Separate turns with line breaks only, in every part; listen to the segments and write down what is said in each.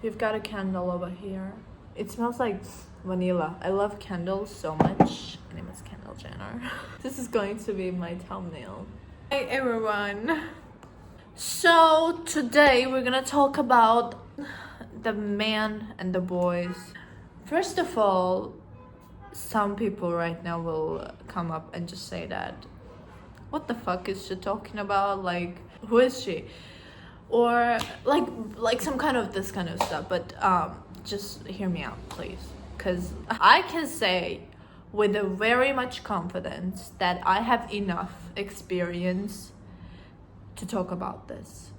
We've got a candle over here. It smells like vanilla. I love candles so much. My name is Kendall Jenner. This is going to be my thumbnail. Hey everyone. So today we're gonna talk about the man and the boys. First of all, some people right now will come up and just say that, what the fuck is she talking about? Like, who is she? Or like some kind of this kind of stuff. But just hear me out, please, because I can say with a very much confidence that I have enough experience to talk about this.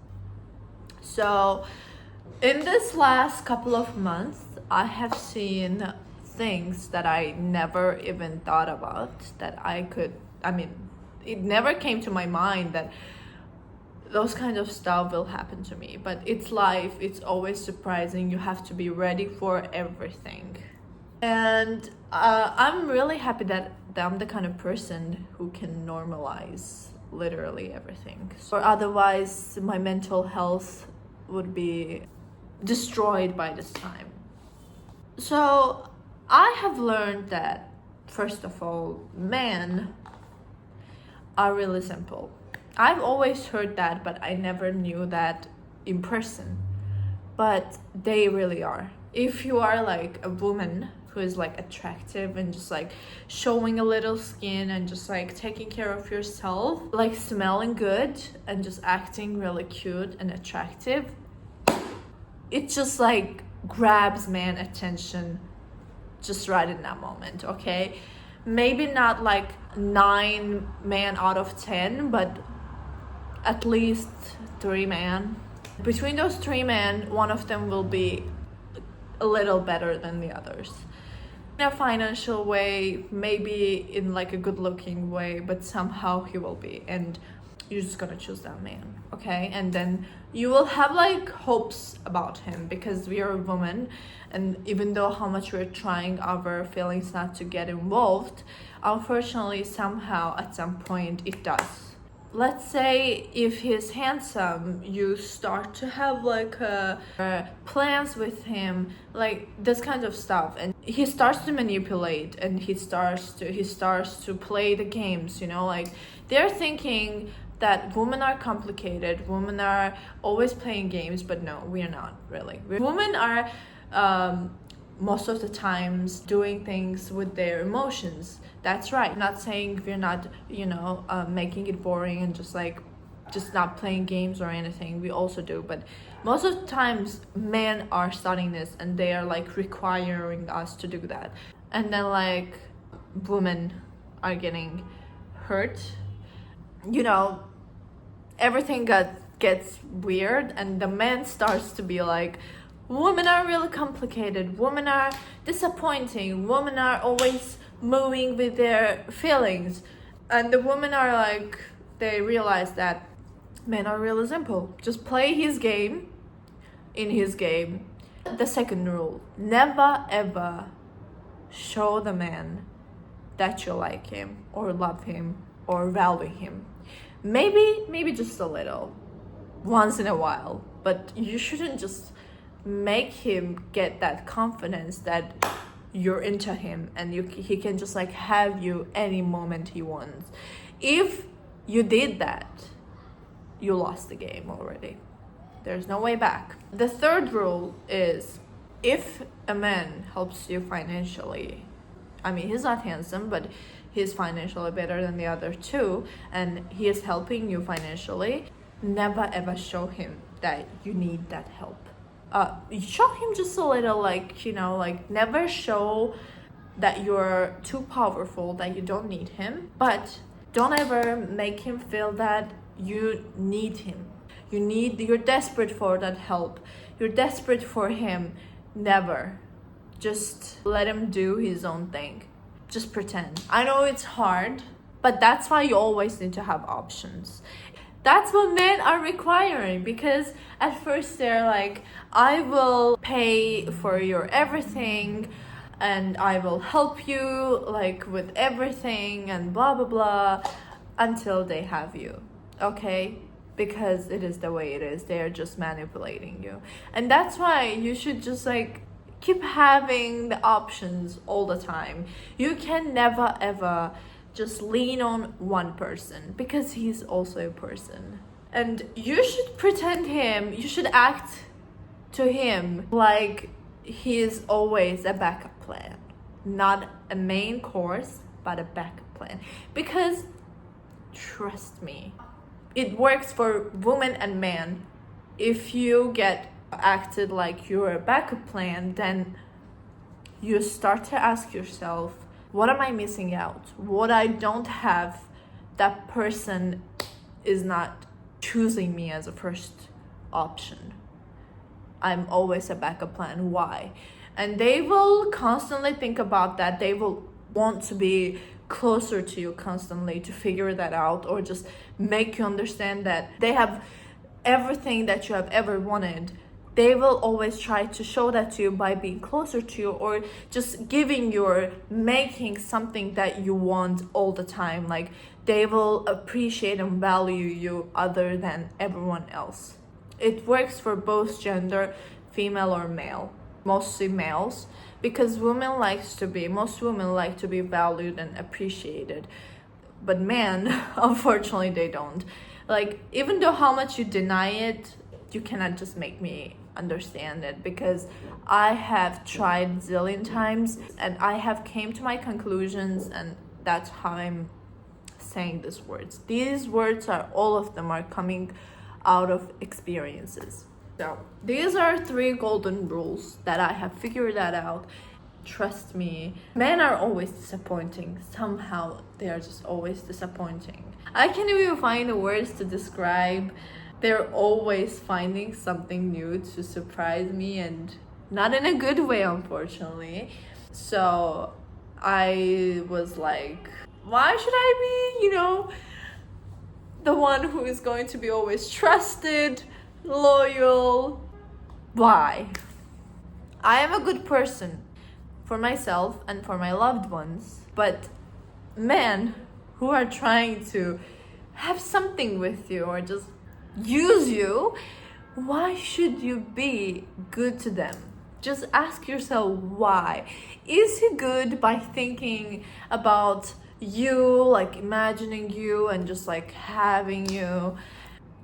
So in this last couple of months, I have seen things that I never even thought about that it never came to my mind that those kind of stuff will happen to me. But it's life, it's always surprising. You have to be ready for everything. And I'm really happy that I'm the kind of person who can normalize literally everything. Or otherwise, my mental health would be destroyed by this time. So I have learned that, first of all, men are really simple. I've always heard that, but I never knew that in person. But they really are. If you are like a woman who is like attractive and just like showing a little skin and just like taking care of yourself, like smelling good and just acting really cute and attractive, it just like grabs man attention just right in that moment, okay? Maybe not like 9 men out of 10, but at least 3 men. Between those 3 men, one of them will be a little better than the others. In a financial way, maybe in like a good looking way, but somehow he will be. And you're just gonna choose that man, okay? And then you will have like hopes about him because we are a woman, and even though how much we're trying our feelings not to get involved, unfortunately somehow at some point it does. Let's say if he's handsome, you start to have like plans with him, like this kind of stuff, and he starts to manipulate and he starts to play the games, you know, like they're thinking that women are complicated, women are always playing games, but no, we are not really. Women are most of the times doing things with their emotions. That's right. Not saying we're not, making it boring and just not playing games or anything. We also do, but most of the times men are starting this and they are like requiring us to do that. And then like women are getting hurt. Everything gets weird and the man starts to be like, women are really complicated, women are disappointing, women are always moving with their feelings. And the women are like, they realize that men are really simple. Just play his game in his game. The second rule, never ever show the man that you like him or love him or value him. Maybe just a little, once in a while, but you shouldn't just make him get that confidence that you're into him and he can just like have you any moment he wants. If you did that, you lost the game already. There's no way back. The third rule is, if a man helps you financially, he's not handsome, but he's financially better than the other two, and he is helping you financially, never ever show him that you need that help. Show him just a little, never show that you're too powerful, that you don't need him, but don't ever make him feel that you need him. You're desperate for that help. You're desperate for him. Never. Just let him do his own thing. Just pretend. I know it's hard, but that's why you always need to have options. That's what men are requiring, because at first they're like, I will pay for your everything and I will help you like with everything and blah blah blah, until they have you. Okay, because it is the way it is. They are just manipulating you. And that's why you should just like keep having the options all the time. You can never ever just lean on one person, because he's also a person. And you should you should act to him like he is always a backup plan. Not a main course, but a backup plan. Because trust me, it works for women and men. If you get acted like you're a backup plan, then you start to ask yourself, what am I missing out? What I don't have, that person is not choosing me as a first option. I'm always a backup plan. Why? And they will constantly think about that. They will want to be closer to you constantly to figure that out, or just make you understand that they have everything that you have ever wanted. They will always try to show that to you by being closer to you, or just giving you or making something that you want all the time. Like, they will appreciate and value you other than everyone else. It works for both gender, female or male, mostly males, because most women like to be valued and appreciated, but men, unfortunately, they don't. Like, even though how much you deny it, you cannot just make me understand it, because I have tried zillion times and I have came to my conclusions, and that's how I'm saying these words. These words are, all of them are coming out of experiences. So these are 3 golden rules that I have figured that out. Trust me, men are always disappointing. Somehow they are just always disappointing. I can't even find the words to describe. They're always finding something new to surprise me, and not in a good way, unfortunately. So I was like, why should I be, the one who is going to be always trusted, loyal? Why? I am a good person for myself and for my loved ones, but men who are trying to have something with you or just use you, why should you be good to them? Just ask yourself why. Is he good by thinking about you, like imagining you and just like having you?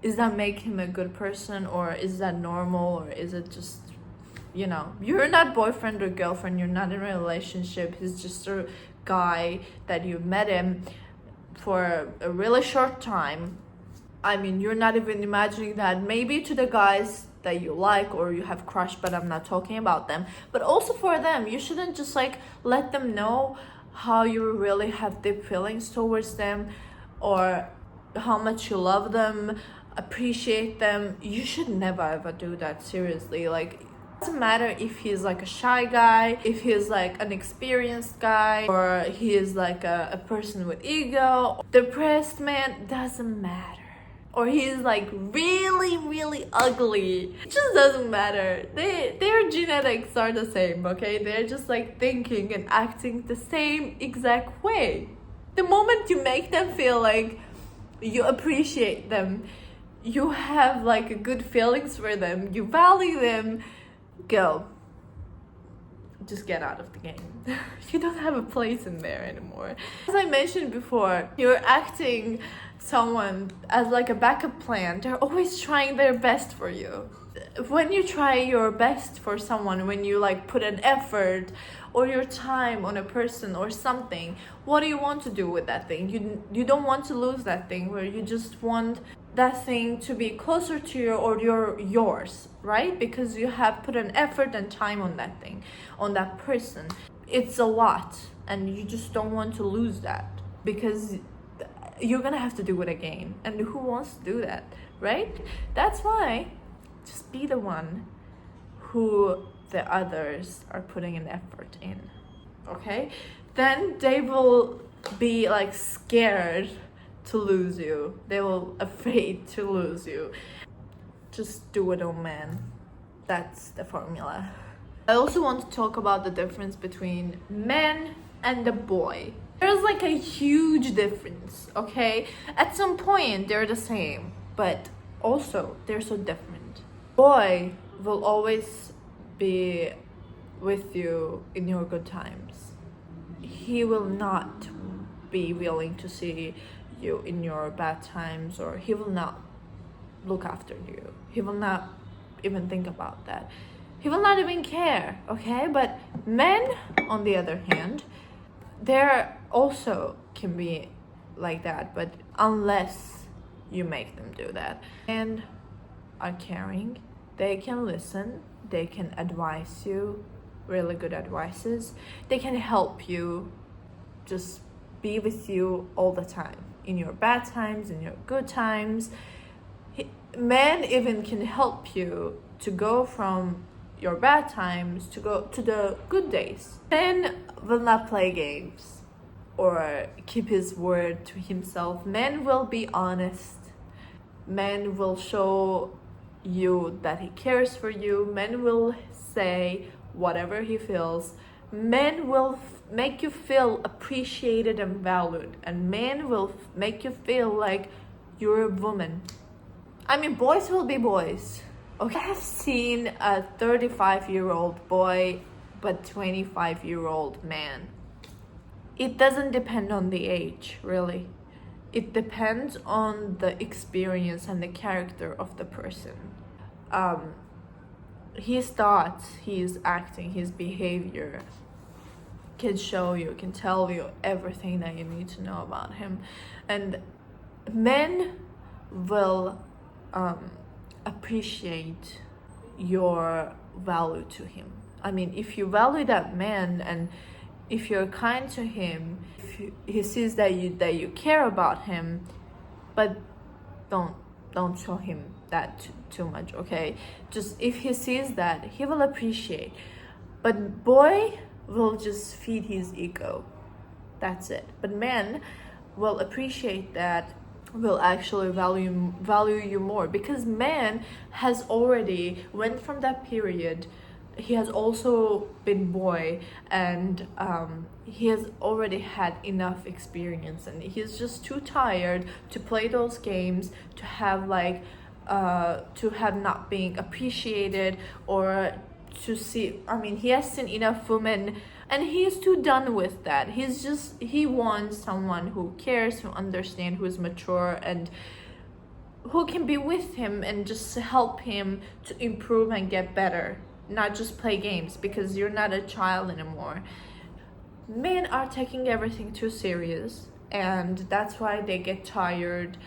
Is that make him a good person, or is that normal, or is it just, you're not boyfriend or girlfriend, you're not in a relationship, he's just a guy that you met him for a really short time. I mean, you're not even imagining that. Maybe to the guys that you like or you have crushed, but I'm not talking about them. But also for them, you shouldn't just like let them know how you really have deep feelings towards them, or how much you love them, appreciate them. You should never ever do that, seriously. Like, it doesn't matter if he's like a shy guy, if he's like an experienced guy, or he is like a person with ego, depressed man, doesn't matter. Or he's like really, really ugly. It just doesn't matter. Their genetics are the same, okay? They're just like thinking and acting the same exact way. The moment you make them feel like you appreciate them, you have like good feelings for them, you value them, go. Just get out of the game. You don't have a place in there anymore. As I mentioned before, you're acting someone as like a backup plan. They're always trying their best for you. When you try your best for someone, when you like put an effort or your time on a person or something, what do you want to do with that thing? You don't want to lose that thing, where you just want that thing to be closer to you, or yours, right? Because you have put an effort and time on that thing, on that person. It's a lot, and you just don't want to lose that, because you're gonna have to do it again, and who wants to do that, right? That's why just be the one who the others are putting an effort in, okay? Then they will be like scared to lose you. They will afraid to lose you. Just do it, oh man. That's the formula. I also want to talk about the difference between men and the boy. There's like a huge difference, okay? At some point they're the same, but also they're so different. Boy will always be with you in your good times. He will not be willing to see you in your bad times, or he will not look after you. He will not even think about that. He will not even care, okay? But men, on the other hand, they're also can be like that, but unless you make them do that. Men are caring, they can listen, they can advise you, really good advices. They can help you, just be with you all the time, in your bad times, in your good times. Men even can help you to go from your bad times to go to the good days. Men will not play games or keep his word to himself. Men will be honest. Men will show you that he cares for you. Men will say whatever he feels. Men will make you feel appreciated and valued, and men will make you feel like you're a woman. I mean, boys will be boys. Okay, I have seen a 35-year-old boy but 25-year-old man. It doesn't depend on the age, really. It depends on the experience and the character of the person. His thoughts, his acting, his behavior can show you, can tell you everything that you need to know about him. And men will appreciate your value to him. I mean, if you value that man and if you're kind to him, if he sees that you care about him, but don't show him that too much, okay? Just if he sees that, he will appreciate. But boy will just feed his ego. That's it. But men will appreciate that, will actually value you more, because man has already went from that period. He has also been boy, and he has already had enough experience, and he's just too tired to play those games, to have not being appreciated, or to see, I mean, he has seen enough women and he's too done with that. He wants someone who cares, who understands, who is mature, and who can be with him and just help him to improve and get better, not just play games, because you're not a child anymore. Men are taking everything too serious, and that's why they get tired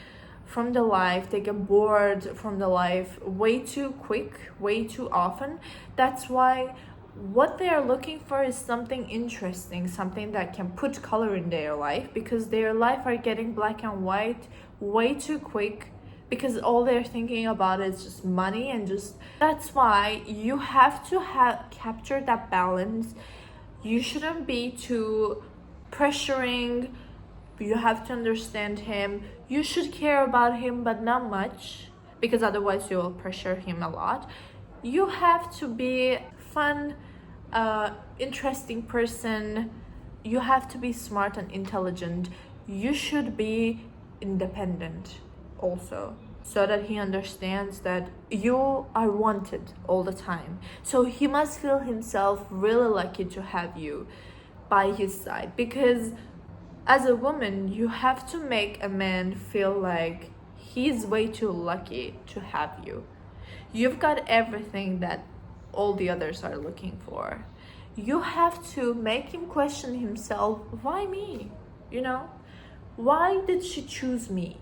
from the life. They get bored from the life way too quick, way too often. That's why what they are looking for is something interesting, something that can put color in their life, because their life are getting black and white way too quick, because all they're thinking about is just money. And just that's why you have to capture that balance. You shouldn't be too pressuring. You have to understand him. You should care about him, but not much, because otherwise you will pressure him a lot. You have to be fun, interesting person. You have to be smart and intelligent. You should be independent also, so that he understands that you are wanted all the time. So he must feel himself really lucky to have you by his side, because as a woman, you have to make a man feel like he's way too lucky to have you. You've got everything that all the others are looking for. You have to make him question himself, why me? You know, why did she choose me?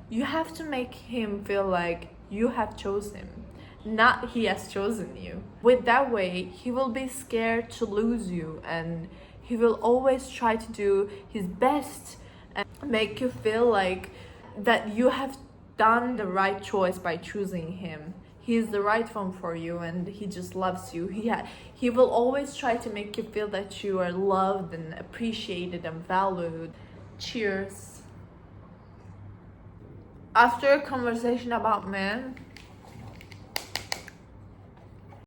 You have to make him feel like you have chosen him, not he has chosen you. With that way, he will be scared to lose you, and he will always try to do his best and make you feel like that you have done the right choice by choosing him. He is the right one for you, and he just loves you. He will always try to make you feel that you are loved and appreciated and valued. Cheers. After a conversation about men,